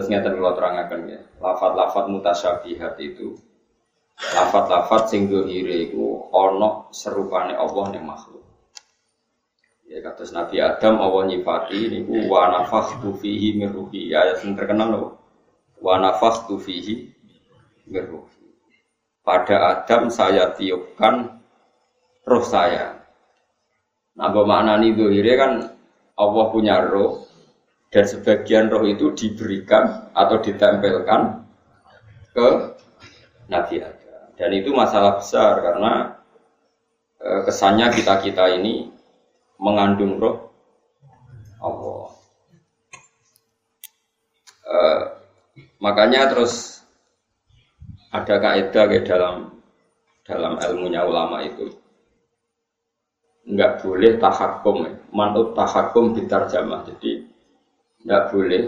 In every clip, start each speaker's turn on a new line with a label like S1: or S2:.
S1: Terus ngeten kula terangaken ya. Lafat-lafat mutasyabihat itu lafat-lafat sing zahire iku ana serupane Allah ning makhluk. Ya kados Nabi Adam Allah nyifati niku wa nafakhtu fihi min ruhi. Ayat sing terkenal lho. Wa nafakhtu fihi min ruhi. Pada Adam saya tiupkan roh saya. Nah, maknani zahire kan Allah punya roh dan sebagian roh itu diberikan atau ditempelkan ke Nabi Adam. Dan itu masalah besar karena kesannya kita-kita ini mengandung roh Allah. Makanya terus ada kaidah dalam ilmunya ulama itu enggak boleh tahakum, manut tahakum bitarjamah. Jadi enggak boleh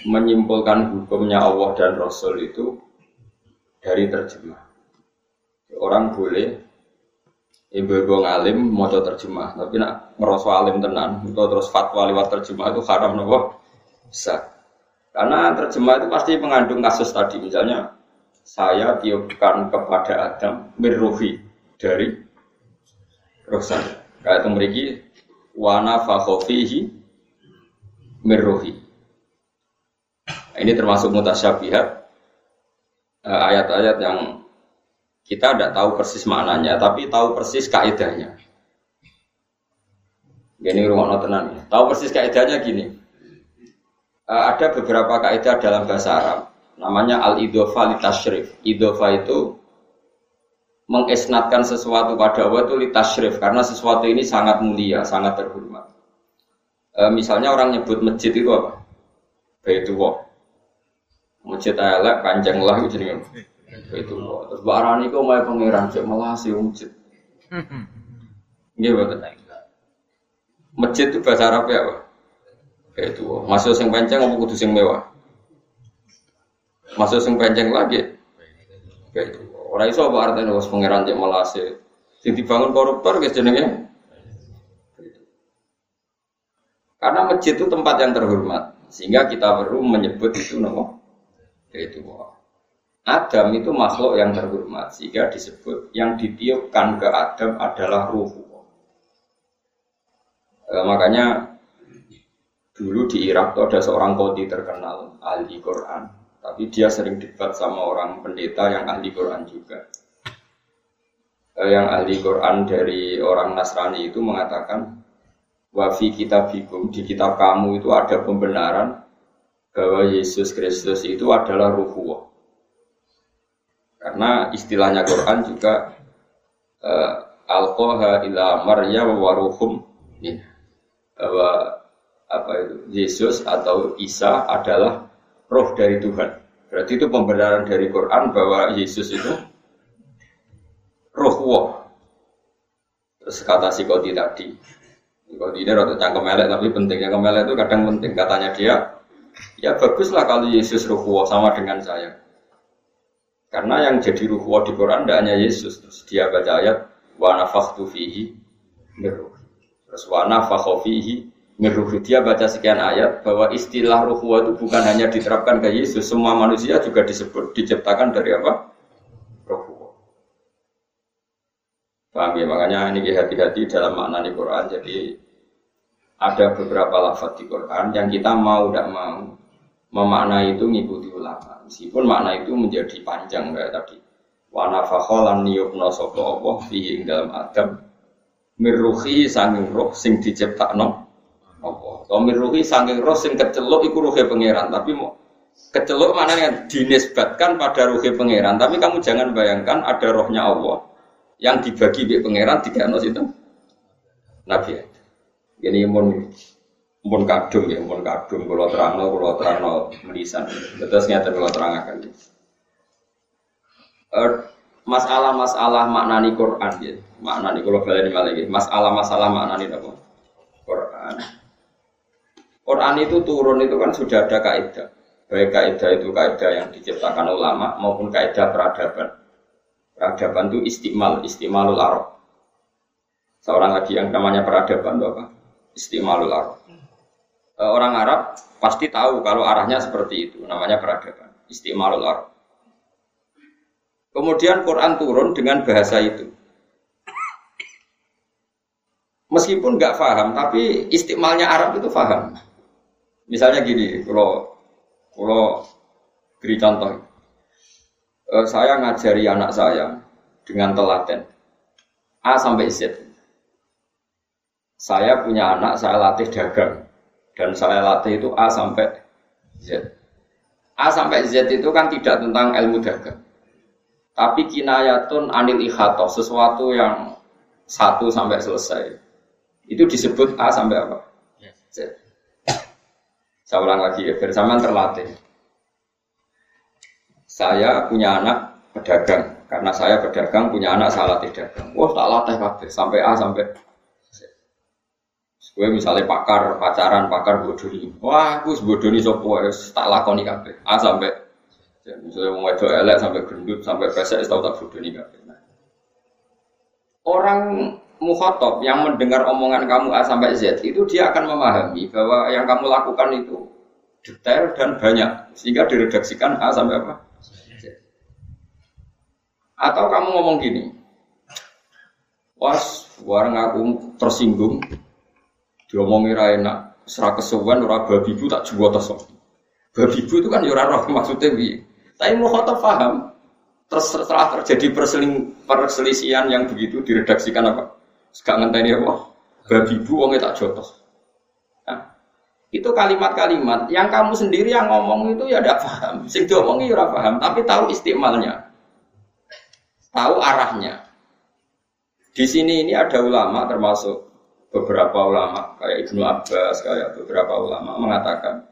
S1: menyimpulkan hukumnya Allah dan Rasul itu dari terjemah. Orang boleh ibu-ibu ngalim maca terjemah, tapi nak ngerasa alim tenan, atau terus fatwa lewat terjemah itu haram napa? Bisa. Karena terjemah itu pasti mengandung kasus tadi, misalnya saya tiupkan kepada Adam mirruhi dari roh saya. Kayak itu mriki wa nafakha fihi mirruhi. Ini termasuk mutasyabihat, ayat-ayat yang kita tidak tahu persis maknanya, tapi tahu persis kaidahnya. Gini rumah tenan ya. Tahu persis kaidahnya gini. Ada beberapa kaidah dalam bahasa Arab, namanya al-idhofa litasyrif. Idhofa itu mengisnadkan sesuatu pada Allah itu litasyrif, karena sesuatu ini sangat mulia, sangat terhormat. Misalnya orang nyebut masjid itu apa? Baitullah. Masjid elek kanjeng lah itu jenenge. Baitullah. Terus barani kok mae pangeran cek melasi masjid. Nggih boten. Masjid itu bahasa Arab ya, Pak? Baitullah. Masuk sing penceng apa kudu sing mewah? Masuk sing penceng lagi. Baitullah. Ora iso apa artine wis pangeran cek melasi. Sing dibangun koruptor guys jenenge. Karena masjid itu tempat yang terhormat, sehingga kita perlu menyebut itu nama itu. Adam itu makhluk yang terhormat, sehingga disebut yang ditiupkan ke Adam adalah ruh. Makanya dulu di Irak itu ada seorang qadhi terkenal ahli Quran, tapi dia sering debat sama orang pendeta yang ahli Quran juga. Yang ahli Quran dari orang Nasrani itu mengatakan, wa fi kitabikum, di kitab kamu itu ada pembenaran bahwa Yesus Kristus itu adalah ruhullah. Karena istilahnya Quran juga alqaha ila Maryam wa ruhum min, bahwa apa itu Yesus atau Isa adalah roh dari Tuhan. Berarti itu pembenaran dari Quran bahwa Yesus itu ruhullah. Terus kata si qadhi tadi, kalau ini rada cangkem elek, tapi pentingnya kemelek itu kadang penting. Katanya dia, ya baguslah kalau Yesus ruhullah sama dengan saya. Karena yang jadi ruhullah di Quran tidak hanya Yesus. Terus dia baca ayat wa nafakhtu fihi min ruhi. Terus wa nafakha fihi min ruhi. Dia baca sekian ayat bahwa istilah ruhullah itu bukan hanya diterapkan ke Yesus, semua manusia juga disebut diciptakan dari apa? Ruhullah. Paham ya? Makanya ini hati-hati dalam makna di Quran. Jadi ada beberapa lafaz di Quran yang kita mau tidak mau memaknai itu ngikuti ulama. Meskipun makna itu menjadi panjang kayak tadi. Wa nafakha lan niyupna sapa Allah fihi dalam Adam mirruhi sanging roh sing diciptakno apa. Kalau mirruhi sanging roh sing keceluk iku ruhe pangeran, tapi keceluk maknanya dinisbatkan pada ruhe pangeran, tapi kamu jangan bayangkan ada rohnya Allah yang dibagi be pangeran dikano situ Nabi. Ini mun kadung ya, mun kadung kula terangno menisan. Terus ngeten kula terangaken. Masalah-masalah maknani Quran ya. Maknani kula baleni malih nggih. Masalah-masalah maknani apa? Quran. Quran itu turun itu kan sudah ada kaidah. Baik kaidah itu kaidah yang diciptakan ulama maupun kaidah peradaban. Peradaban itu istimalul Arab. Seorang lagi yang namanya peradaban itu apa? Istimalul Arab. Orang Arab pasti tahu kalau arahnya seperti itu, namanya peradaban, istimalul Arab. Kemudian Quran turun dengan bahasa itu. Meskipun nggak paham, tapi istimalnya Arab itu paham. Misalnya gini, kalau beri contoh, saya ngajari anak saya dengan telaten A sampai Z. Saya punya anak, saya latih dagang, dan saya latih itu A sampai Z. A sampai Z itu kan tidak tentang ilmu dagang, tapi kinayatun anil ikhatoh, sesuatu yang 1 sampai selesai. Itu disebut A sampai apa? Z. Saya ulang lagi ya, bersamaan terlatih. Saya punya anak pedagang, karena saya pedagang punya anak saya latih dagang. Wah, tak latih kabeh sampai A sampai Z. Gue misalnya pacaran bodoni. Wah, aku bodoni sopo wis tak lakoni kabeh. A sampai Z. Misalnya wong wedok elek sampai gendut sampai pesek tahu tak bodoni kabeh. Orang mukhatab yang mendengar omongan kamu A sampai Z itu dia akan memahami bahwa yang kamu lakukan itu detail dan banyak sehingga diredaksikan A sampai apa? Z. Atau kamu ngomong gini, was warang aku tersinggung, diomongi ra enak, serak kesuwen ora babi bu tak jual tesok. Babi bu itu kan ya ora roh maksudnya piye. Tapi mukhatab paham. Terus setelah terjadi perselisihan yang begitu diredaksikan apa? Gak ngenteni apa? Babi bu wonge tak jotos. Nah, itu kalimat-kalimat yang kamu sendiri yang ngomong itu ya tidak paham. Sing diomongi ya ora paham, tapi tahu istimalnya. Tahu arahnya. Di sini ini ada ulama termasuk beberapa ulama kayak Ibnu Abbas, kayak beberapa ulama mengatakan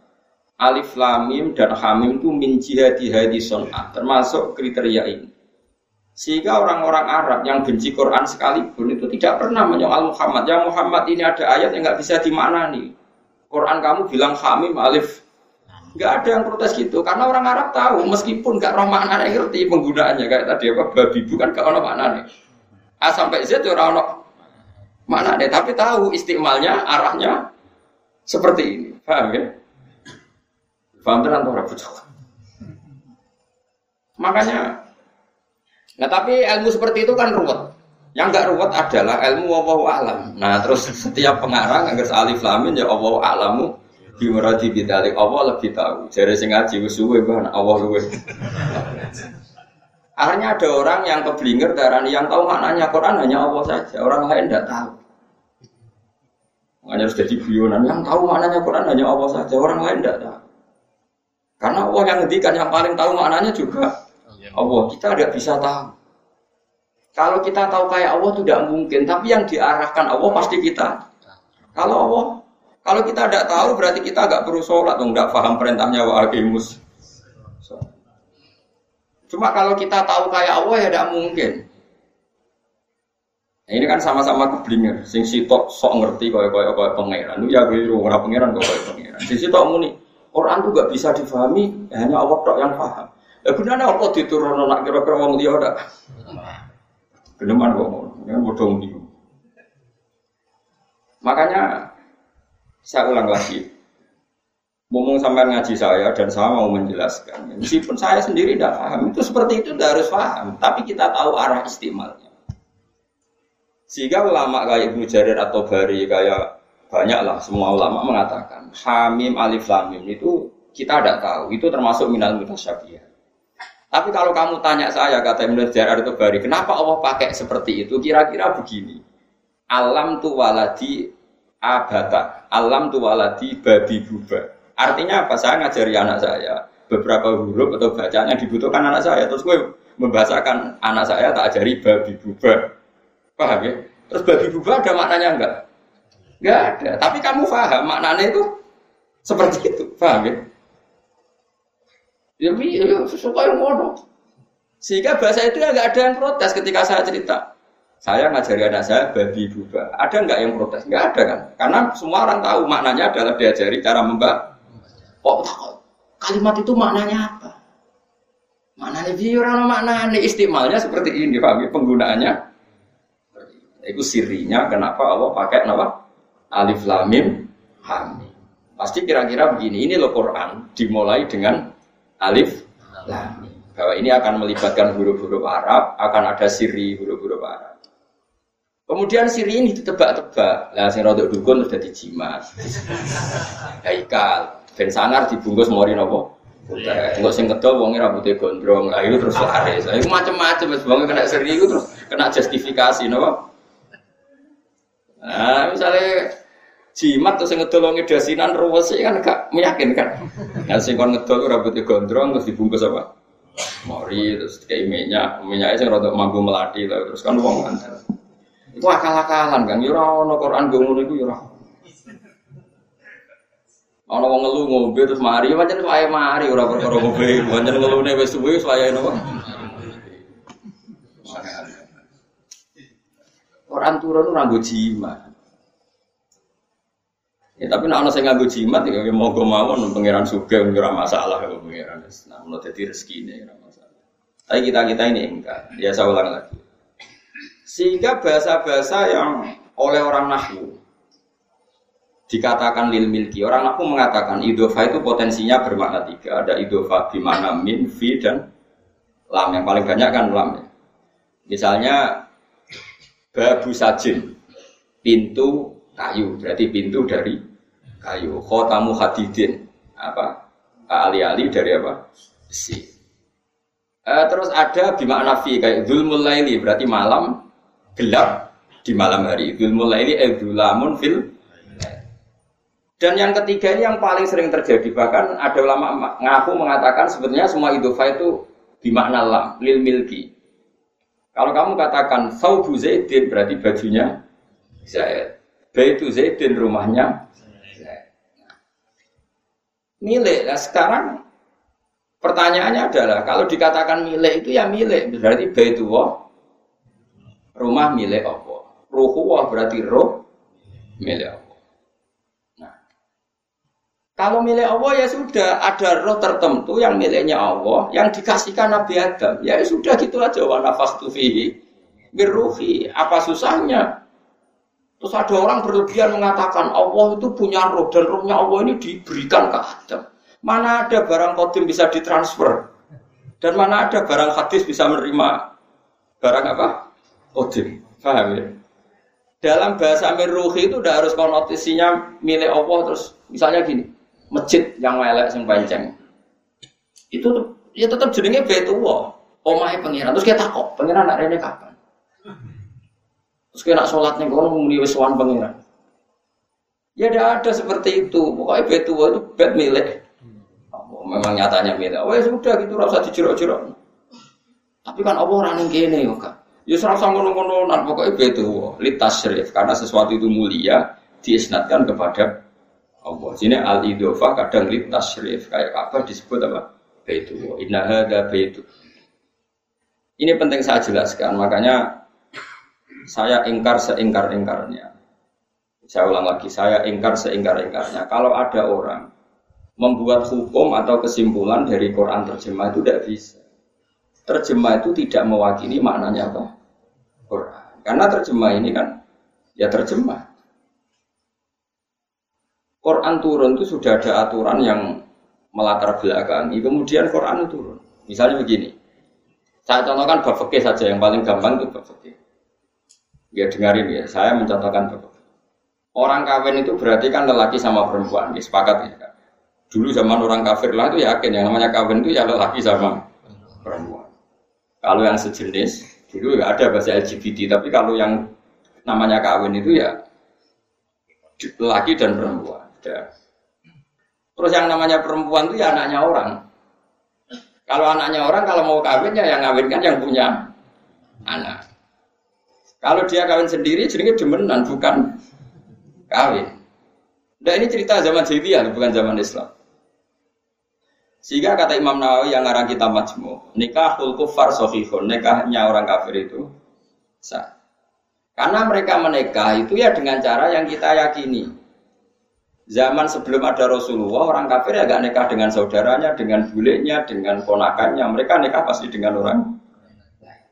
S1: alif lam mim dan hamim itu min jihadi hadi sun'ah, termasuk kriteria ini. Sehingga orang-orang Arab yang benci Quran sekalipun itu tidak pernah menyoal Muhammad. Ya Muhammad ini ada ayat yang nggak bisa dimaknani. Quran kamu bilang hamim alif, nggak ada yang protes gitu. Karena orang Arab tahu meskipun nggak roh maknanya ngerti penggunaannya kayak tadi apa babi bukan nggak ono maknanya. A sampai Z itu orang ono maknanya, tapi tahu istimalnya arahnya seperti ini. Paham ya? Paham tenan ora bocah. Makanya nah tapi ilmu seperti itu kan ruwet. Yang enggak ruwet adalah ilmu wallahu a'lam. Nah, terus setiap pengarang anggere alif lam mim ya wallahu a'lamu bi muradi bidzalik. Allah lebih tahu. Jare sing ngaji wis suwe Mbah Allah luwih. Akhirnya ada orang yang keblinger darani yang tahu maknanya Quran hanya Allah saja. Orang lain enggak tahu. Makanya harus jadi guyonan yang tahu maknanya Quran hanya Allah saja. Orang lain enggak tahu. Karena Allah yang ngendikan yang paling tahu maknanya juga Allah, kita tidak bisa tahu. Kalau kita tahu kayak Allah itu tidak mungkin, tapi yang diarahkan Allah pasti kita. Kalau kita tidak tahu berarti kita agak perlu sholat, tidak paham perintahnya wa aqimus. Cuma kalau kita tahu kayak Allah ya tidak mungkin. Nah, ini kan sama-sama keblinger. Sing sitok sok ngerti kaya pangeran. Lu ya keliru ora pangeran kok kaya pangeran. Sing sitok muni Quran itu gak bisa difahami hanya Allah tok yang paham. Ya gunanya apa diturunno nak kira-kira wong liya ndak. Geneman kok ngono, ya bodho bingung. Makanya saya ulang lagi. Ngomong sampai ngaji saya dan saya mau menjelaskan. Meskipun saya sendiri tidak paham, itu seperti itu tidak harus paham, tapi kita tahu arah istimalnya. Sehingga ulama kayak Ibnu Jarir atau Bari kayak banyaklah semua ulama mengatakan hamim alif lam mim itu kita tidak tahu, itu termasuk minal mutasyabih. Tapi kalau kamu tanya saya, kata Ibnu Jarir atau Bari, kenapa Allah pakai seperti itu? Kira-kira begini. Alam tu waladi abata, alam tu waladi babi buba. Artinya apa? Saya ngajari anak saya beberapa huruf atau bacaan yang dibutuhkan anak saya. Terus gue membahasakan anak saya tak ajari babi buba. Paham ya? Terus babi buba ada maknanya enggak? Enggak ada. Tapi kamu paham maknanya itu seperti itu. Paham ya? Ya suka yang ngono. Sehingga bahasa itu ya enggak ada yang protes ketika saya cerita. Saya ngajari anak saya babi buba. Ada enggak yang protes? Enggak ada kan? Karena semua orang tahu maknanya adalah diajari cara membaca. Kok kalimat itu maknanya apa? Maknanya biar maknanya istimalnya seperti ini, paham ya? Penggunaannya. Itu sirinya kenapa Allah pakai nama alif lam mim hamim. Pasti kira-kira begini, ini loh Quran dimulai dengan alif lam. Bahwa ini akan melibatkan huruf-huruf Arab, akan ada siri huruf-huruf Arab. Kemudian siri ini ditebak-tebak. Lah sing rodok dukun terus dadi jimat. Haikal, ben sangar dibungkus mori napa? Putih. Engko sing kedol wonge rambutnya gondrong. Lah itu terus laris. Lah iku macam-macam wis wong kena siri iku terus kena justifikasi napa? Nah, misalnya jimat terus sing ngedol wong dasinan ruwes kan gak meyakinkan. Nah sing kon ngedol rambutnya gondrong terus dibungkus apa? Mori terus kayak minyaknya sing rada mampu melati terus kan wong kan. Itu akal-akalan kan yo ora ono Quran go ngono iku yo ora. Ana wong ngelu ngombe terus mari pancen wae mari ora perkara ngombe pancen ngelune wis suwe wae napa. Quran turun ora nggo jimat. Ya tapi nek ana sing nganggo jimat ya monggo mawon pangeran sugih ora masalah karo pangeran. Nah, ono dadi rezekine ora masalah. Tapi kita ini enggak. Ya saya ulang lagi. Sehingga bahasa-bahasa yang oleh orang nahwu dikatakan lil milki. Orang nahwu mengatakan idhofah itu potensinya bermakna tiga. Ada idhofah bermakna min, fi dan lam. Yang paling banyak kan lam ya. Misalnya babu sajin, pintu kayu, berarti pintu dari kayu. Khotamu hadidin, apa? Ali-ali dari apa? Besi. Terus ada bimakna fi kayak dzulmul laili, berarti malam gelap di malam hari. Dzulmul laili dzulamun fil. Dan yang ketiga ini yang paling sering terjadi, bahkan ada ulama ngaku mengatakan sebenarnya semua idhofah itu bimakna lam, lil milki. Kalau kamu katakan thawbu Zaidin berarti bajunya Zaid. Baitu Zaidin rumahnya Zaid. Milik. Nah sekarang pertanyaannya adalah kalau dikatakan milik itu ya milik berarti baitullah rumah milik Allah. Ruhullah berarti roh milik Allah. Nah, kalau milik Allah ya sudah ada roh tertentu yang miliknya Allah yang dikasihkan Nabi Adam. Ya sudah gitu aja wa nafakhtu fihi birruhi. Apa susahnya? Terus ada orang berlebihan mengatakan Allah itu punya roh dan rohnya Allah ini diberikan ke Adam. Mana ada barang qadim bisa ditransfer dan mana ada barang hadis bisa menerima barang apa? Qadim. Paham ya? Dalam bahasa mirruhi itu udah harus konotasinya milik Allah terus misalnya gini, masjid yang melek sing panceng. Itu ya tetap jenenge Baitullah, omahe pangeran. Terus kita takok, pangeran nak rene kapan? Terus kita nak sholat ning kono muni wis sowan pangeran. Ya ada seperti itu. Pokoknya Baitullah itu bait milik. Memang nyatanya milik. Oh ya sudah gitu ora usah dijerok-jerok. Tapi kan Allah ora ning kene yo, Kak. Ya ora usah ngono-ngono, nang pokoke Baitullah litasyrif karena sesuatu itu mulia diisnadkan kepada Allah. Sini al-idhofah kadang litasyrif kayak Ka'bah disebut apa? Baitullah. Inna hadza baitu. Ini penting saya jelaskan, makanya saya ingkar seingkar-ingkarnya. Saya ulang lagi, saya ingkar seingkar-ingkarnya. Kalau ada orang membuat hukum atau kesimpulan dari Quran terjemah itu tidak bisa. Terjemah itu tidak mewakili maknanya apa? Quran. Karena terjemah ini kan ya terjemah. Quran turun itu sudah ada aturan yang melatar belakangi. Kemudian Quran itu turun. Misalnya begini. Saya contohkan bab fikih saja yang paling gampang itu bab fikih. Ya dengarin ya, saya mencontohkan bab fikih. Orang kawin itu berarti kan lelaki sama perempuan, ya, sepakat ya kan. Dulu zaman orang kafir lah itu yakin yang namanya kawin itu ya lelaki sama perempuan. Kalau yang sejenis dulu ya ada bahasa LGBT, tapi kalau yang namanya kawin itu ya lelaki dan perempuan. Ya. Terus yang namanya perempuan itu ya anaknya orang. Kalau anaknya orang kalau mau kawinnya yang ngawinkan yang punya anak. Kalau dia kawin sendiri jadinya demenan bukan kawin. Nah ini cerita zaman jahiliyah bukan zaman Islam. Sehingga kata Imam Nawawi yang ngarang kitab Majmu', nikahul kufar sahihun, nikahnya orang kafir itu sah. Karena mereka menikah itu ya dengan cara yang kita yakini. Zaman sebelum ada Rasulullah, orang kafir ya gak nikah dengan saudaranya, dengan bulenya, dengan ponakannya. Mereka nikah pasti dengan orang lain.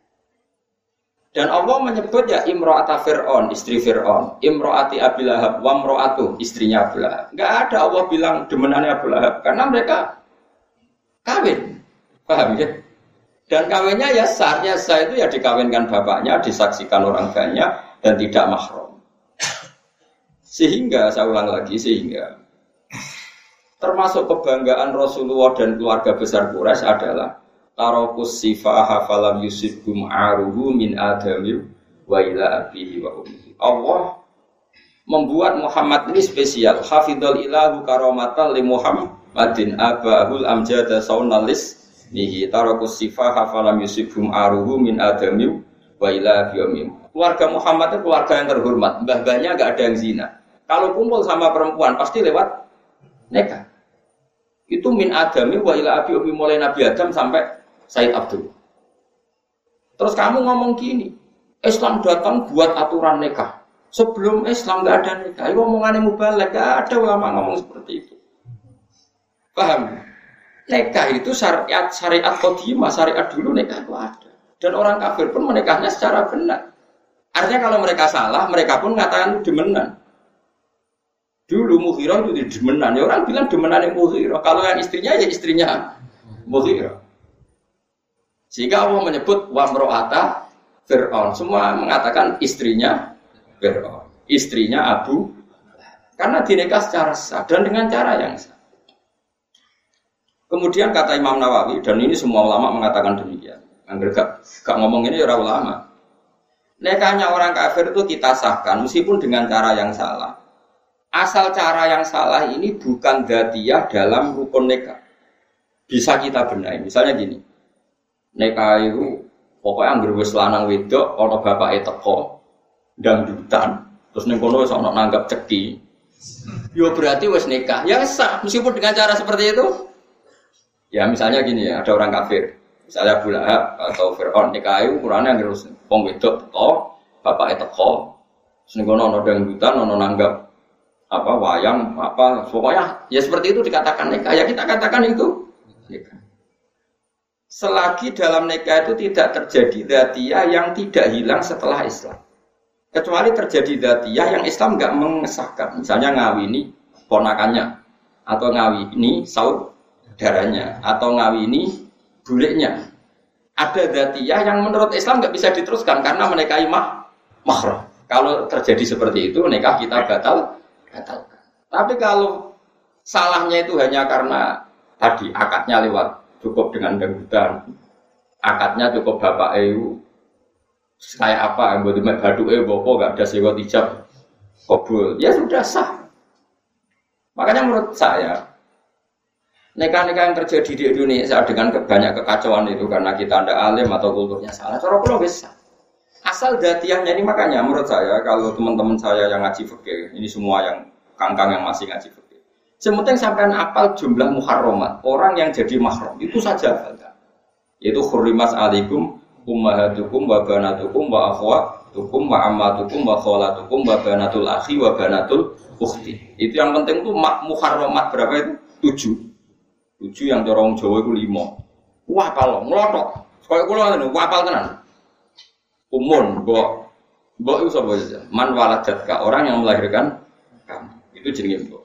S1: Dan Allah menyebut ya imro'ata Fir'aun, istri Fir'aun, imro'ati Abi Lahab, wa imro'atu, istrinya Abu Lahab. Enggak ada Allah bilang demenannya Abu Lahab karena mereka kawin. Paham ya? Dan kawinnya ya sah itu ya dikawinkan bapaknya, disaksikan orang banyak dan tidak mahram. Sehingga saya ulang lagi termasuk kebanggaan Rasulullah dan keluarga besar Quraisy adalah tarokus sifaha falam yusibhum aruhu min adami wa ila abihi wa ummihi. Allah membuat Muhammad ini spesial. Hafidhul ilahu karamatan li Muhammadin abahul amjada saunalis nihi tarokus sifaha falam yusibhum aruhu min adami wa ila abihi wa ummihi. Keluarga Muhammad itu keluarga yang terhormat. Mbah-mbahnya enggak ada yang zina. Kalau kumpul sama perempuan pasti lewat nikah. Itu min adami wa ila abi ummi, mulai Nabi Adam sampai Said Abdul. Terus kamu ngomong gini, Islam datang buat aturan nikah. Sebelum Islam nggak ada nikah. Itu omongannya mubalek, nggak ada ulama ngomong seperti itu. Paham? Nikah itu syariat qadimah, syariat dulu nikah itu ada. Dan orang kafir pun menikahnya secara benar. Artinya kalau mereka salah, mereka pun mengatakan demenan. Dulu Mughirah itu demenan. Ya orang bilang demenan yang Mughirah. Kalau yang istrinya ya istrinya Mughirah. Sehingga Allah menyebut wa mro'ata Fir'aun. Semua mengatakan istrinya Fir'aun, istrinya Abu, karena dinikah secara sah dan dengan cara yang sah. Kemudian kata Imam Nawawi, dan ini semua ulama mengatakan demikian. Angger gak ngomong ini ya ulama. Nikahnya orang kafir itu kita sahkan meskipun dengan cara yang salah. Asal cara yang salah ini bukan dzatiyah dalam rukun nikah. Bisa kita benahi. Misalnya gini. Nikah itu pokoknya anggere wis lanang wedok ana bapake teko dangdutan terus ning kono wis ana nanggap ceki. Ya berarti wis nikah. Ya sah meskipun dengan cara seperti itu. Ya misalnya gini ya, ada orang kafir. Misalnya Abu Lahab atau Fir'aun nikah itu ukurane anggere wong wedok teko, bapake teko. Terus ning kono ana dangdutan, ana nanggap wayang pokoknya ya seperti itu dikatakan nikah. Ya kita katakan itu nikah. Selagi dalam nikah itu tidak terjadi dzatiyah yang tidak hilang setelah Islam. Kecuali terjadi dzatiyah yang Islam enggak mengesahkan. Misalnya ngawini ponakannya, atau ngawini saudaranya, atau ngawini buliknya. Ada dzatiyah yang menurut Islam enggak bisa diteruskan karena menikahi mahram. Kalau terjadi seperti itu, nikah kita batalkan. Tapi kalau salahnya itu hanya karena tadi akadnya lewat cukup dengan dangdutan, akadnya cukup bapak kayak apa, buat badu bopo gak ada sewa hijab kabul, ya sudah sah. Makanya menurut saya nikah-nikah yang terjadi di Indonesia dengan banyak kekacauan itu karena kita tidak alim atau kulturnya salah. Cara pulau bisa. Asal dzatiyahnya ini, makanya menurut saya kalau teman-teman saya yang ngaji fikih, ini semua yang kangkang yang masih ngaji fikih, sementing sampean apal jumlah muharramat, orang yang jadi mahram itu saja hafalkan. Yaitu hurrimat alaikum ummahatukum wa banatukum wa akhwatukum wa ammatukum wa khalatukum wa banatul akhi wa banatul ukhti. Itu yang penting itu muharramat berapa itu? 7 yang dorong Jawa itu 5. Wah kalau ngelotok kaya kula ngene wapal tenan. Umun mbok itu sapa saja. Man waladatka, orang yang melahirkan kamu. Itu jenenge mbok.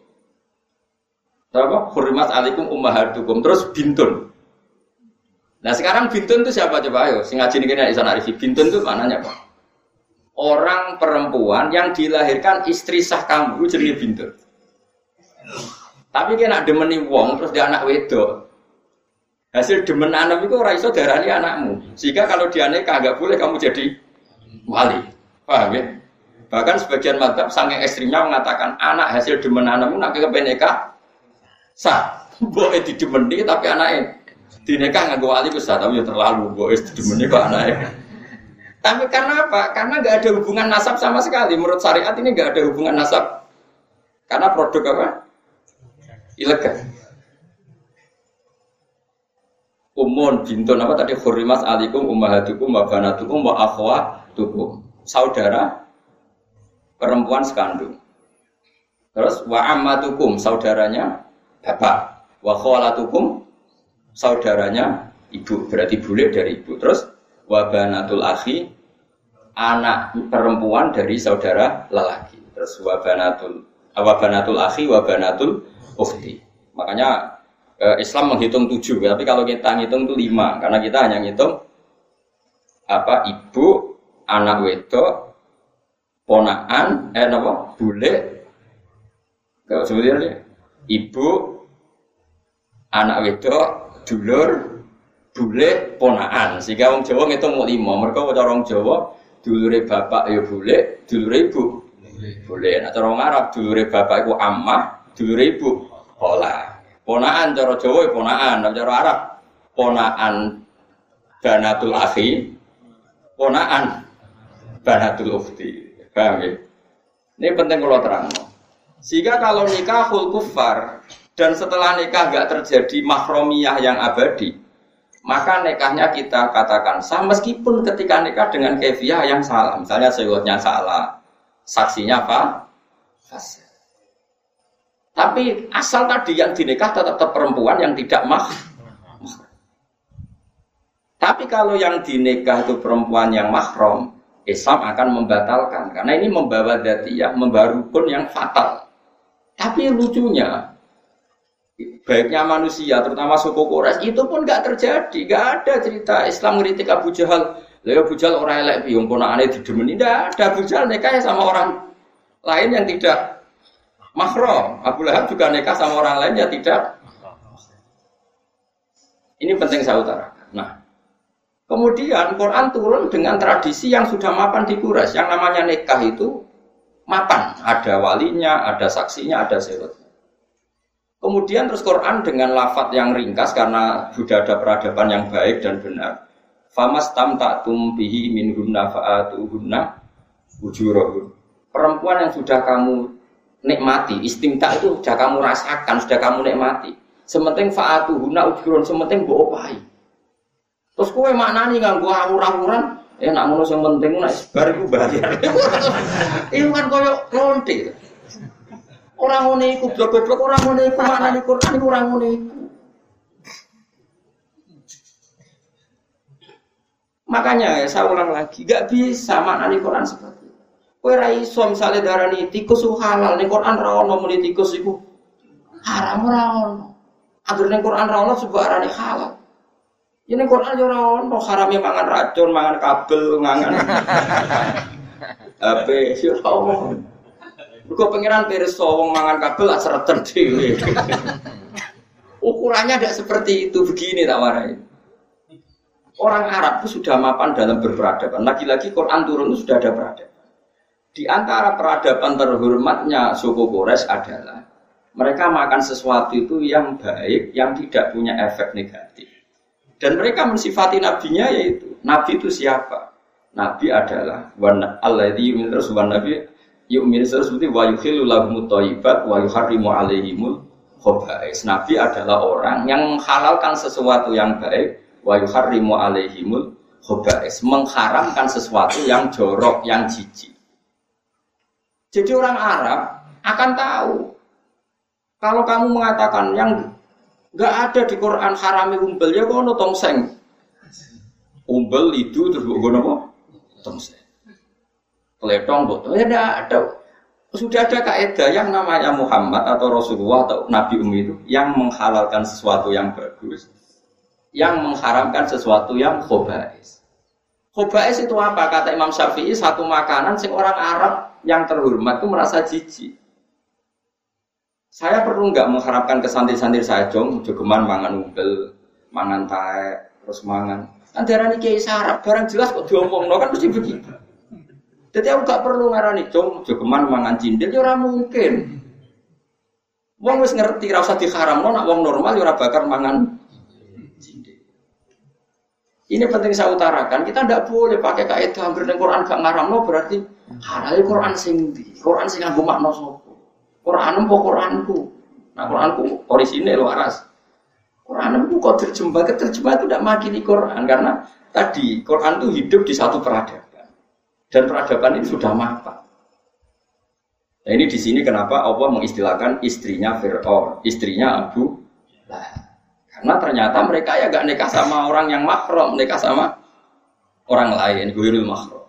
S1: Apa? Hurrimat alaikum ummahatukum, terus bintun. Nah sekarang bintun itu siapa coba ayo? Sing ngaji niki nek iso arifi bintun itu maknanya apa? Orang perempuan yang dilahirkan istri sah kamu itu jenenge bintun. Tapi kena demeni wong terus dia anak wedok. Hasil demen anak itu ora iso darani anakmu. Sehingga kalau dia nikah enggak boleh kamu jadi wali. Paham ya? Bahkan sebagian mazhab saking ekstrimnya mengatakan anak hasil demen anakmu nak kepen nikah sah, boe didemeni tapi anaknya dinikah nganggo wali besar, tapi ya terlalu boe didemeni kok anaknya. Tapi karena apa? Karena nggak ada hubungan nasab sama sekali. Menurut syariat ini nggak ada hubungan nasab. Karena produk apa? Ilegal. Umun bintun apa tadi hurrimat alaikum ummahatukum wa banatukum wa akhwatukum. Saudara perempuan sekandung. Terus wa ammatukum saudaranya bapak, wa khalatukum saudaranya ibu, berarti bule dari ibu. Terus wa banatul akhi anak perempuan dari saudara lelaki. Terus wabanatul akhi wabanatul ukhti. Makanya Islam menghitung 7, tapi kalau kita ngitung itu 5, karena kita hanya ngitung ibu, anak wedok, ponakan, bule, sebenarnya ibu, anak wedok, dulur, bule, ponakan. Sehingga orang Jawa ngitung mau 5. Mereka orang Jawa dulure bapak ya bule, dulure ibu bule. Nah cara orang Arab dulure bapak iku ammah, dulure ibu hola. Ponakan cara Jawa ya ponakan, cara Arab ponakan banatul akhi, ponakan banatul ukhti. Paham ya? Ini penting kalau terang. Sehingga kalau nikahul kufar dan setelah nikah enggak terjadi mahromiyah yang abadi, maka nikahnya kita katakan sah meskipun ketika nikah dengan kaifiah yang salah. Misalnya syaratnya salah, saksinya fasik. Tapi asal tadi yang dinikah tetap perempuan yang tidak mahram. Tapi kalau yang dinikah itu perempuan yang mahram, Islam akan membatalkan karena ini membawa dzatiyah, membawa rukun yang fatal. Tapi lucunya, baiknya manusia, terutama suku Quraisy itu pun nggak terjadi, nggak ada cerita Islam ngeritik Abu Jahal. Lalu Abu Jahal orang elek, biung ponakane didemeni, tidak ada. Abu Jahal nikah sama orang lain yang tidak mahram. Abu Lahab juga nikah sama orang lain yang tidak. Ini penting saya utarakan. Nah, kemudian Quran turun dengan tradisi yang sudah mapan di Quraisy. Yang namanya nikah itu mapan, ada walinya, ada saksinya, ada syaratnya. Kemudian terus Quran dengan lafadz yang ringkas karena sudah ada peradaban yang baik dan benar. Famastamta'tum bihi minhunna fa'atuhunna ujurahun. Perempuan yang sudah kamu nikmati, istimta itu sudah kamu rasakan, sudah kamu nikmati. Sementing fa'atuhunna ujurahun, sementing mbok opahi. Terus kowe maknani nganggo awur-awuran, nak ngono sing penting nek bar iku bayar. Iku kan koyo lonte. Ora ngono iku blok-blok ora ngono iku maknane Quran iku ora ngono iku. Makanya saya ulang lagi, enggak bisa maknane Quran seperti itu. Kowe ra iso misale darani tikus halal ning Quran ra ono muni tikus iku haram ora ono. Agar ning Quran ra ono sebab arane halal. Ini Quran yo ora ono harame mangan racun, mangan kabel, mangan HP yo ora ono. Mergo pangeran pirsa wong mangan kabel lak sereten dhewe. Ukurannya tidak seperti itu, begini tak warai. Orang Arab itu sudah mapan dalam berperadaban. Lagi-lagi Quran turun itu sudah ada peradaban. Di antara peradaban terhormatnya suku Quraisy adalah mereka makan sesuatu itu yang baik, yang tidak punya efek negatif. Dan mereka mensifati nabinya yaitu nabi itu siapa? Nabi adalah alladzi yu'minu wan nabi yu'minu seperti wa yukhillu lahumut thayyibat wa yuharrimu 'alaihimul khaba'is. Nabi adalah orang yang menghalalkan sesuatu yang baik wa yuharrimu 'alaihimul khaba'is, mengharamkan sesuatu yang jorok, yang jijik. Jadi orang Arab akan tahu kalau kamu mengatakan yang enggak ada di Quran harami umbel ya kono tongseng. Umbel itu terus nggo napa? Tongseng. Keletong botol ya enggak ada. Sudah ada kaidah yang namanya Muhammad atau Rasulullah atau Nabi itu yang menghalalkan sesuatu yang bagus, yang mengharamkan sesuatu yang khobais. Khobais itu apa? Kata Imam Syafi'i, satu makanan sing orang Arab yang terhormat itu merasa jijik. Saya perlu enggak mengharapkan ke santri-santri saya jogeman mangan umbel, mangan tae, terus mangan. Kan darani kiai sarap, barang jelas kok diomongno kan mesti begitu. Jadi aku gak perlu ngarani jogeman mangan cindil ya ora mungkin. Wong wis ngerti ra usah diharamno nek wong normal ya ora bakar mangan cindil. Ini penting saya utarakan, kita tidak boleh pakai kaidah hampir ning Quran gak ngaramno berarti halal Quran sing ndi? Quran sing nganggo makna sapa? Quran apa Quranku? Nah Quranku orisinil waras. Quran itu kok terjemah itu tidak makili Quran karena tadi Quran itu hidup di satu peradaban dan peradaban ini sudah mapan. Nah ini di sini kenapa Allah mengistilahkan istrinya Fir'aun, istrinya Abu Lahab. Karena ternyata mereka ya gak nikah sama orang yang mahram, nikah sama orang lain, ghairul mahram.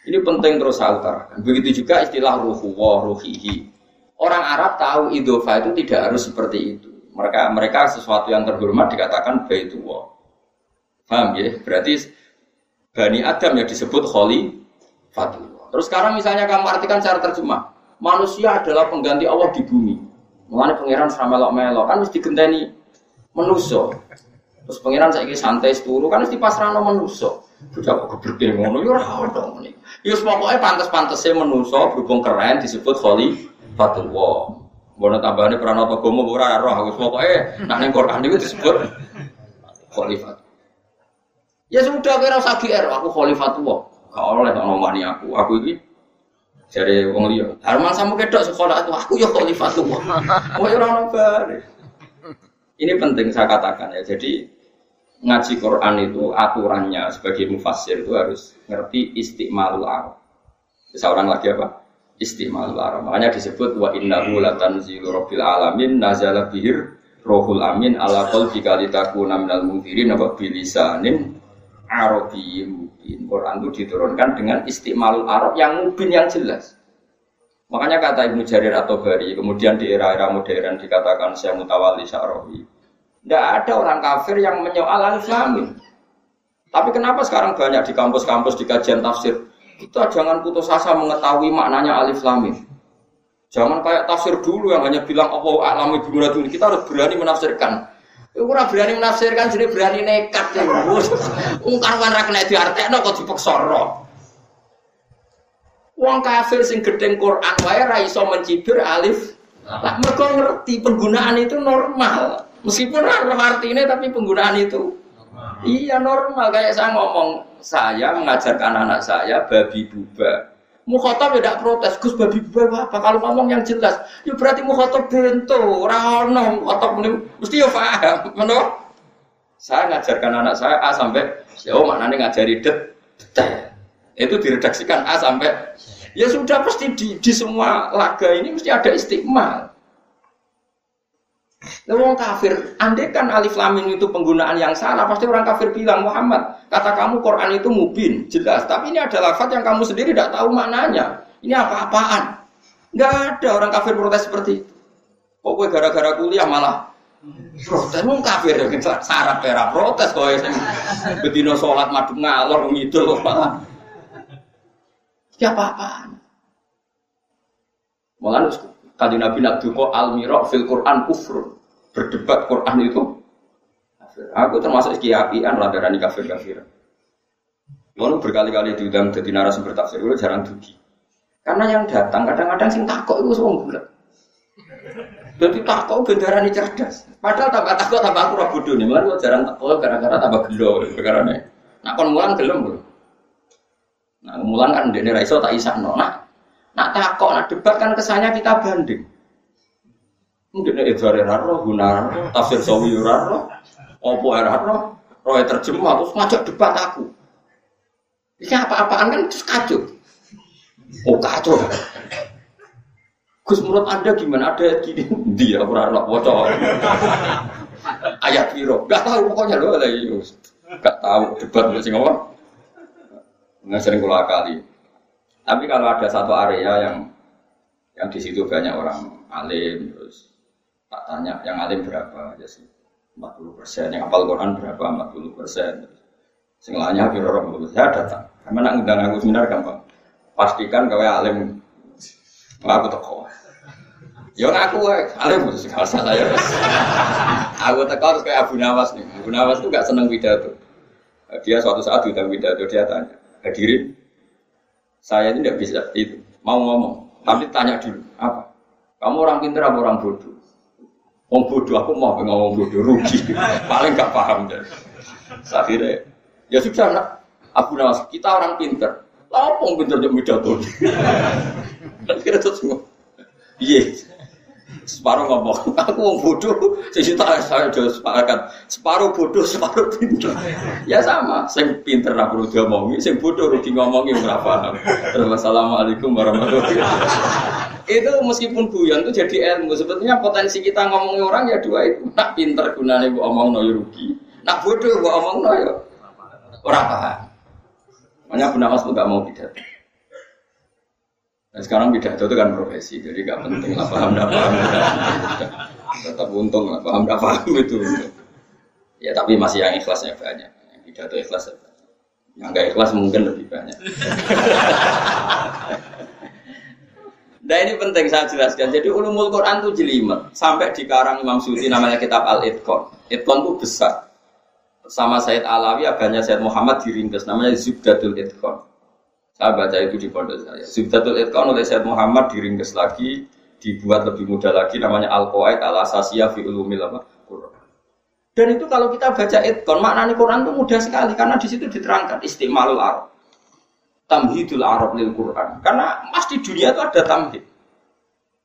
S1: Ini penting terus saya utarakan. Begitu juga istilah ruhuwah, ruhihi. Orang Arab tahu idhofah itu tidak harus seperti itu. Mereka sesuatu yang terhormat dikatakan baitullah. Paham ya? Berarti Bani Adam yang disebut khalifatullah. Terus sekarang misalnya kamu artikan secara terjemah, manusia adalah pengganti Allah di bumi. Mulane pangeran sama melok-melok kan mesti digenteni manusa. Terus pangeran saiki santai seturu kan mesti pasrahno manusa. Bocah kok gebreke ngono ya ora ono ngene. Ya pokoke pantes-pantese manusa berhubung keren disebut khalifatullah. Bono tambahane pranata agama ora roh wis pokoke nek ning Quran niku disebut khalifat. Ya sudah kowe ora usah GR aku khalifatullah. Gak oleh tak nomani aku. Aku iki jare wong liya. Harman samu kedok sekolah itu aku ya khalifatullah. Oh ya ora ono bare. Ini penting saya katakan ya. Jadi ngaji Quran itu aturannya sebagai mufassir itu harus ngerti istimalul arab. Seorang lagi apa? Istimalul arab. Makanya disebut wa innahu latanzilu rabbil alamin nazala bihir rohul amin ala qalbika litakuna minal munzirin wa bilisanin arabiyyin mubin. Quran itu diturunkan dengan istimalul arab yang mubin yang jelas. Makanya kata Ibnu Jarir At-Tabari kemudian di era-era modern dikatakan Syekh Mutawalli Sya'rawi. Tidak ada orang kafir yang menyoal alif lam mim. Tapi kenapa sekarang banyak di kampus-kampus di kajian tafsir kita jangan putus asa mengetahui maknanya alif lam mim. Jangan kayak tafsir dulu yang hanya bilang Allahu a'lamu bimuradihi. Kita harus berani menafsirkan. Ora berani menafsirkan jadi berani nekat ya. Wong karuan ra kena diartekno kok dipeksa ro. Wong kafir sing gedeng Quran wae ra iso mencibir alif. Lah mergo ngerti penggunaan itu normal. Meskipun artinya tapi penggunaan itu normal. Iya normal. Kayak saya ngomong, saya mengajarkan anak saya babi buba. Mukhatab tidak protes, Gus babi buba apa? Kalau ngomong yang jelas, ya berarti mukhatab bento, ora ono mukhatab mesti ya paham, benar? Saya ngajarkan anak saya A sampai ya maknanya ngajari detail. Itu diredaksikan A sampai ya sudah pasti di semua laga ini mesti ada istiqmal. Wong kafir, andai kan alif lam mim itu penggunaan yang salah, pasti orang kafir bilang Muhammad, kata kamu Quran itu mubin, jelas. Tapi ini ada lafaz yang kamu sendiri tidak tahu maknanya. Ini apa-apaan? Enggak ada orang kafir protes seperti itu. Kok gue gara-gara kuliah malah protes? Wong kafir, syarat pera protes kok. Bedino sholat madhep ngalor ngidul malah. Ini apa-apaan? Malah Kanjeng Nabi Naduko al-Mira' fil Quran kufrun. Berdebat Quran itu kafir. Aku termasuk kiai-kiaian lah darani kafir-kafir. Lalu berkali-kali diundang jadi narasumber tafsir, itu jarang dugi. Karena yang datang kadang-kadang sing takok itu wong bulat. Jadi takok gendarani cerdas. Padahal tambah takok tambah aku ora bodoh nih. Malah jarang takok gara-gara tambah gelo perkarane. Nak kon mulang gelem lho. Nah, mulang kan ndekne ra iso tak isakno. Nak takok, nak debat kan kesannya kita banding. Mungkin Edward Eraro, Gunar, Tafsir Sawi Eraro, Opo Eraro, Roy terjemah terus ngajak debat aku. Ini apa-apaan kan terus kacau. Oh kacau. Gus menurut Anda gimana? Ada gini dia Eraro bocor. Ayat piro? Gak tahu pokoknya loh lagi. Gak tahu debat macam apa. Nggak sering kula kali. Tapi kalau ada satu area yang di situ banyak orang alim, terus tak tanya yang alim berapa aja sih, 40%, yang hafal Quran berapa 40%, sing lainnya kira-kira 40%. Saya datang, karena nak ngundang aku seminar gampang, pastikan kowe alim, aku teko. Yo ngaku alim mesti gak salah ya. Aku teko terus kayak Abu Nawas nih. Abu Nawas tuh gak seneng pidato. Dia suatu saat diundang pidato, dia tanya, hadirin. Saya ini tidak bisa itu, mau ngomong, tapi tanya dulu, apa? Kamu orang pintar atau orang bodoh? Orang bodoh, aku mau ngomong bodoh, rugi, paling gak paham deh. Saya kira, ya sudah nak, Abu Nawas, kita orang pintar, apa yang pintar untuk pidato? Kira itu semua, iya. Separuh ngomong, aku orang bodoh, saya sudah sepakat, separuh bodoh, separuh pintar. Ya sama, saya pintar aku udah ngomongin, saya bodoh rugi ngomongin berapa. Assalamualaikum warahmatullahi wabarakatuh. Itu meskipun guyon itu jadi ilmu. Sebetulnya potensi kita ngomongin orang ya dua itu. Nak pintar gunanya gua omong no rugi, nak bodoh gua omong no ya orang paham. Makanya Abu Nawas pun gak mau pidato. Nah, sekarang pidato itu kan profesi, jadi nggak penting lah paham nggak paham. Tetap untung lah paham nggak paham itu. Ya tapi masih yang ikhlasnya banyak. Yang pidato ikhlas ya banyak. Yang nggak ikhlas mungkin lebih banyak. Nah ini penting saya jelaskan. Jadi ulumul Quran itu jelimet. Sampai di karang Imam Suyuti namanya kitab Al-Itqan. Itqan itu besar. Sama Said Alawi, abahnya Said Muhammad diringkas. Namanya Zubdatul Itqan. Saya baca itu di pondok saya. Zubdatul Itqan oleh Said Muhammad diringkas lagi. Dibuat lebih mudah lagi. Namanya Al-Qawaid Al-Asasiyah fi Ulumil Quran. Dan itu kalau kita baca Itqan, maknanya Quran itu mudah sekali. Karena di situ diterangkan Istimalul Arab. Tamhidul Arab lil Quran. Karena mas di dunia itu ada tamhid.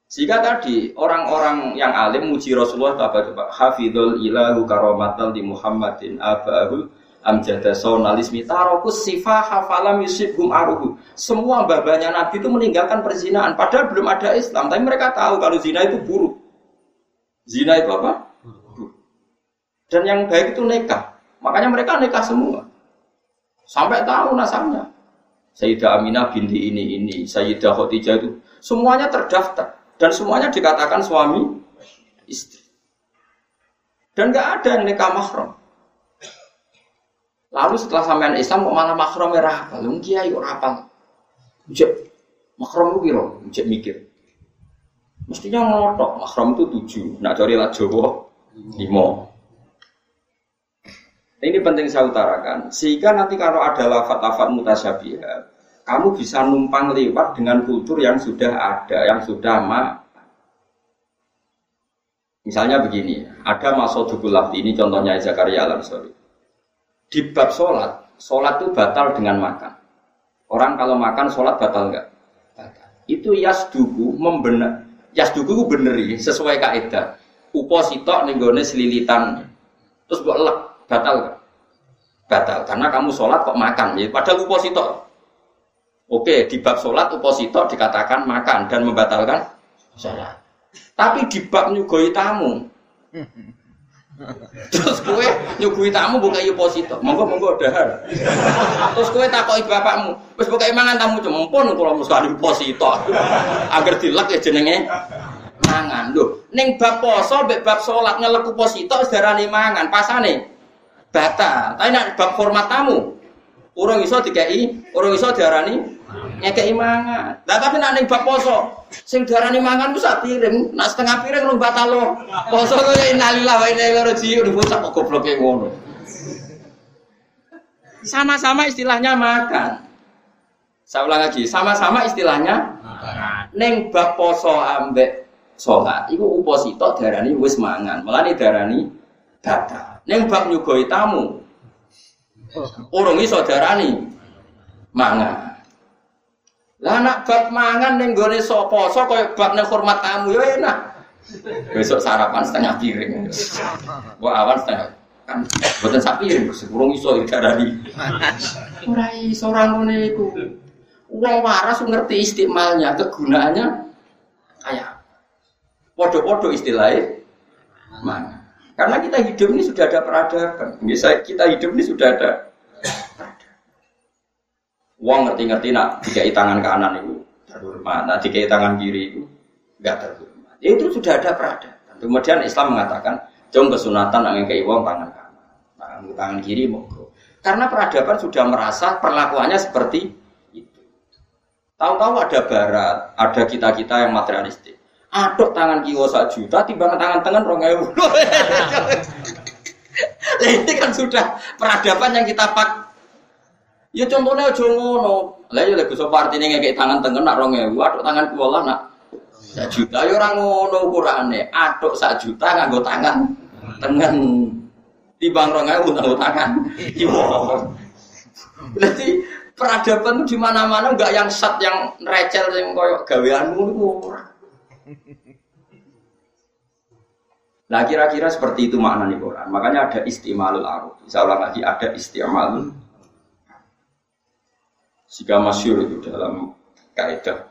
S1: Sehingga tadi orang-orang yang alim muji Rasulullah apa coba? Hafidhul ilahu karamatal di Muhammadin abahul amjada sonalismi tarokus sifah hafalam yusibhum aruhu. Semua babanya Nabi itu meninggalkan perzinahan. Padahal belum ada Islam. Tapi mereka tahu kalau zina itu buruk. Zina itu apa? Buruk. Dan yang baik itu nikah. Makanya mereka nikah semua. Sampai tahu nasabnya. Sayyidah Aminah binti ini, Sayyidah Khadijah itu semuanya terdaftar dan semuanya dikatakan suami istri. Dan enggak ada yang nikah mahram. Lalu setelah sampean Islam kok malah mahram merah apa? Lu kiai kok rapal. Njek mahram ku piro? Njek mikir. Mestinya ngotok, mahram itu 7, nak cari lah Jawa 5. Ini penting saya utarakan, sehingga nanti kalau ada lafaz-lafaz mutasyabihat, kamu bisa numpang lewat dengan kultur yang sudah ada, yang sudah Misalnya begini, ada Masodukul Lafzi, ini contohnya Zakaria Al-Ansari. Di bab sholat itu batal dengan makan. Orang kalau makan sholat batal enggak? Batal. Itu yasduku beneri sesuai kaidah. Upo sitok ning gone selilitan. Terus mbok lek batal enggak? Batal karena kamu sholat kok makan. Ya, padahal upo sitok. Oke, di bab sholat upo sitok dikatakan makan dan membatalkan sholat. Tapi di bab nyugoi tamu. Terus kowe nyugui tamu buka upo sitok. Monggo dahar. Terus kowe takoki bapakmu, wis pokoke mangan tamu cempun kula mesti upo sitok. Agar dilek ya jenenge mangan. Lho, ning bab poso mbek bab salat ngelek upo sitok sedarane mangan, pasane batal. Tapi nek bab hormat tamu, urung iso dikeki, urung iso diarani ngekeki mangan. Lah tapi nek ning bab poso, sing diarani mangan ku sak piring, nek setengah piring lu batal lo. Poso kok innalillahi wa inna ilaihi raji'un bocah kok gobloke ngono. Sama-sama istilahnya makan. Saya ulang lagi, sama-sama istilahnya makan. Ning bab poso ambek salat iku uposito diarani wis mangan. Mulane diarani batal. Ning bab nyugoi tamu urung iso diarani mangan. Lah nak bab mangan ning gone poso kaya bab ning hormat tamu ya enak. Besok sarapan setengah piring. Wah awan setengah kan boten sak piring urung iso diarani. Ora iso ora ngene iku. Wong waras ngerti istimalnya, kegunaannya kayak podo-podo istilahnya mangan. Karena kita hidup ini sudah ada peradaban. Misalnya kita hidup ini sudah ada peradaban. Wong ngerti-ngerti nak dikai tangan kanan itu terhormat, nah dikai tangan kiri itu enggak terhormat. Itu sudah ada peradaban. Kemudian Islam mengatakan, jom kesunatan angin kei wong tangan kanan, tangan kiri monggo. Karena peradaban sudah merasa perlakuannya seperti itu. Tahu-tahu ada barat, ada kita-kita yang materialistik. Aduk tangan kiwa 1 juta, timbangan tangan tengah 2.000. Ini kan sudah peradaban yang kita pak. Ya contohnya aja ngono. Lah ya lek iso partine ngekek tangan tengah nak 2.000, aduk tangan kiwa lah nak 1 juta ya ora ngono ukurane. Aduk 1 juta nganggo tangan tengah. Timbang 2.000 nganggo tangan kiwa. Berarti peradaban itu di mana-mana enggak yang sat yang recel yang koyo gaweanmu niku ora. Nah kira-kira seperti itu makna nih Quran. Makanya ada istimalul aruf. Saya ulang lagi ada istimalul. Jika masyhur itu dalam kaidah